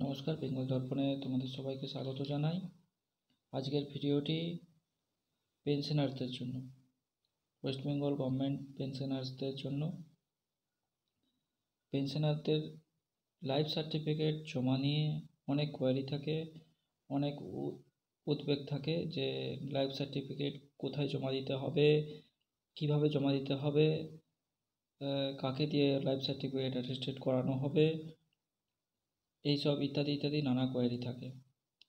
নমস্কার, বেঙ্গল দর্পণে তোমাদের সবাইকে স্বাগত জানাই। আজকের ভিডিওটি পেনশনারদের জন্য, ওয়েস্ট বেঙ্গল গভর্নমেন্ট পেনশনার্সদের জন্য। পেনশনারদের লাইফ সার্টিফিকেট জমা নিয়ে অনেক কোয়ারি থাকে, অনেক উদ্বেগ থাকে যে লাইফ সার্টিফিকেট কোথায় জমা দিতে হবে, কিভাবে জমা দিতে হবে, কাকে দিয়ে লাইফ সার্টিফিকেট অ্যাটেস্টেড করানো হবে, এইসব ইত্যাদি ইত্যাদি নানা কোয়ারি থাকে।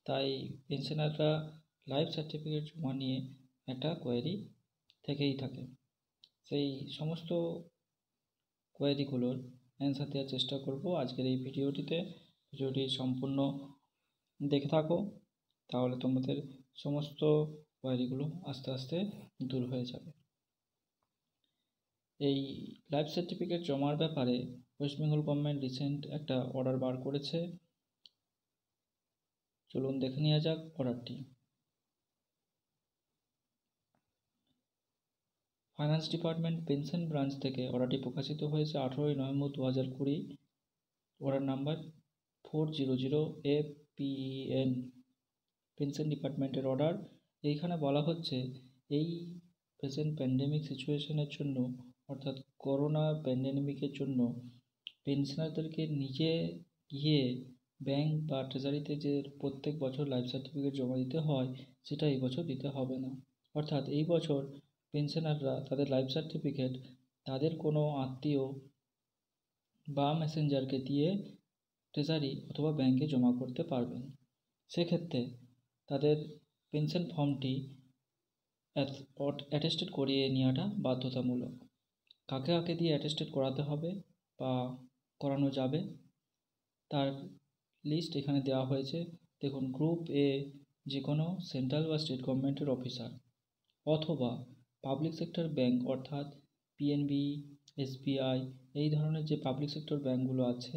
তাই পেনশনাররা লাইফ সার্টিফিকেট জমা নিয়ে একটা কোয়ারি থেকেই থাকে। সেই সমস্ত কোয়ারিগুলোর অ্যান্সার দেওয়ার চেষ্টা করব আজকের এই ভিডিওটিতে। ভিডিওটি সম্পূর্ণ দেখে থাকো, তাহলে তোমাদের সমস্ত কোয়ারিগুলো আস্তে আস্তে দূর হয়ে যাবে। এই লাইফ সার্টিফিকেট জমার ব্যাপারে ওয়েস্ট বেঙ্গল গভর্নমেন্ট রিসেন্ট একটা অর্ডার বার করেছে। চলুন দেখে নেওয়া যাক অর্ডারটি। ফাইন্যান্স ডিপার্টমেন্ট পেনশন ব্রাঞ্চ থেকে অর্ডারটি প্রকাশিত হয়েছে 18ই November 2020। Order number 400APEN। Pension ডিপার্টমেন্টের অর্ডার। এইখানে বলা হচ্ছে এই প্রেজেন্ট প্যান্ডেমিক সিচুয়েশনের জন্য, অর্থাৎ করোনা প্যান্ডেমিকের জন্য পেনশনারদেরকে নিজে গিয়ে ব্যাংক বা ট্রেজারিতে যে প্রত্যেক বছর লাইফ সার্টিফিকেট জমা দিতে হয়, সেটা এই বছর দিতে হবে না। অর্থাৎ এই বছর পেনশনাররা তাদের লাইফ সার্টিফিকেট তাদের কোনো আত্মীয় বা মেসেঞ্জারকে দিয়ে ট্রেজারি অথবা ব্যাংকে জমা করতে পারবেন। সেক্ষেত্রে তাদের পেনশন ফর্মটি অ্যাটেস্টেড করিয়ে নেওয়াটা বাধ্যতামূলক। কাকে কাকে দিয়ে অ্যাটেস্টেড করাতে হবে বা করানো যাবে তার লিস্ট এখানে দেওয়া হয়েছে। দেখুন, গ্রুপ এ যে কোনো সেন্ট্রাল বা স্টেট গভর্নমেন্টের অফিসার অথবা পাবলিক সেক্টর ব্যাংক, অর্থাৎ পিএনবি, এসবিআই, এই ধরনের যে পাবলিক সেক্টর ব্যাংকগুলো আছে,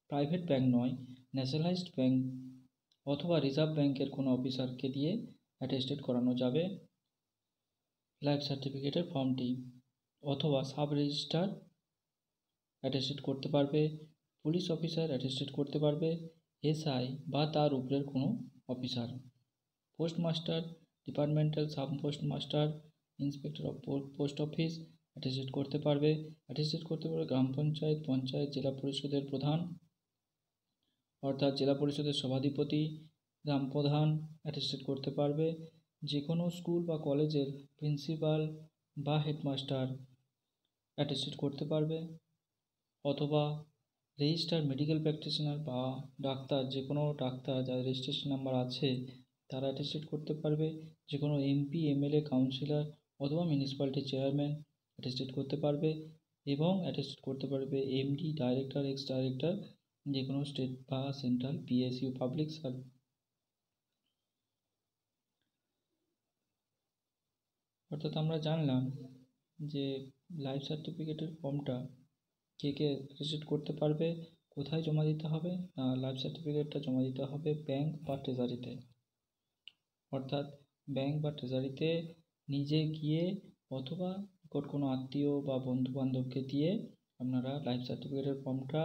প্রাইভেট ব্যাংক নয়, ন্যাশনালাইজড ব্যাংক অথবা রিজার্ভ ব্যাংকের কোনো অফিসারকে দিয়ে অ্যাটেস্টেড করানো যাবে লাইফ সার্টিফিকেটের ফর্মটি। অথবা সাব রেজিস্ট্রার অ্যাটেস্টেড করতে পারবে, পুলিশ অফিসার অ্যাটেস্টেড করতে পারবে, এসআই বা তার উপরের কোনো officer, postmaster, departmental sub postmaster, inspector of post office attested করতে পারবে। অ্যাটেস্টেড করতে পারবে গ্রাম পঞ্চায়েত, পঞ্চায়েত, জেলা পরিষদের প্রধান, অর্থাৎ জেলা পরিষদের সভাধিপতি, গ্রাম প্রধান অ্যাটেস্টেড করতে পারবে। যে কোনো স্কুল বা কলেজের প্রিন্সিপাল বা হেডমাস্টার অ্যাটেস্টেড করতে পারবে। অথবা রেজিস্টার মেডিকেল প্র্যাকটিশনার বা ডাক্তার, যে কোনো ডাক্তার যাদের রেজিস্ট্রেশন নাম্বার আছে তারা অ্যাটেস্টেড করতে পারবে। যে কোনো এমপি, এমএলএ, কাউন্সিলর অথবা মিউনিসিপ্যালিটির চেয়ারম্যান অ্যাটেস্টেড করতে পারবে। এবং অ্যাটেস্টেড করতে পারবে এমডি, ডাইরেক্টর, এক্স ডাইরেক্টর, যে কোনো স্টেট বা সেন্ট্রাল পিএসইউ পাবলিক সার্ভিস। অর্থাৎ আমরা জানলাম যে লাইফ সার্টিফিকেটের ফর্মটা কে কে অ্যাটেস্টেড করতে পারবে, কোথায় জমা দিতে হবে। লাইফ সার্টিফিকেটটা জমা দিতে হবে ব্যাংক বা ট্রেজারিতে। অর্থাৎ ব্যাংক বা ট্রেজারিতে নিজে গিয়ে অথবা কোনো আত্মীয় বা বন্ধুবান্ধবকে দিয়ে আপনারা লাইফ সার্টিফিকেটের ফর্মটা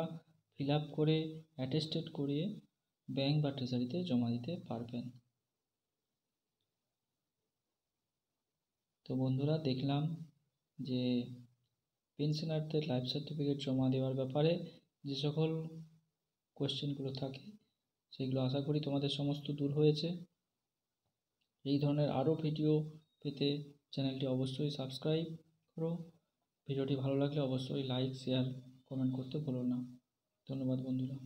ফিল আপ করে অ্যাটেস্টেড করিয়ে ব্যাংক বা ট্রেজারিতে জমা দিতে পারবেন। তো বন্ধুরা, দেখলাম যে পেনশনারদের লাইফ সার্টিফিকেট জমা দেওয়ার ব্যাপারে যে সকল কোয়েশ্চেনগুলো থাকে সেগুলো আশা করি তোমাদের সমস্ত দূর হয়েছে। এই ধরনের আরও ভিডিও পেতে চ্যানেলটি অবশ্যই সাবস্ক্রাইব করো। ভিডিওটি ভালো লাগলে অবশ্যই লাইক, শেয়ার, কমেন্ট করতে ভুলো না। ধন্যবাদ বন্ধুরা।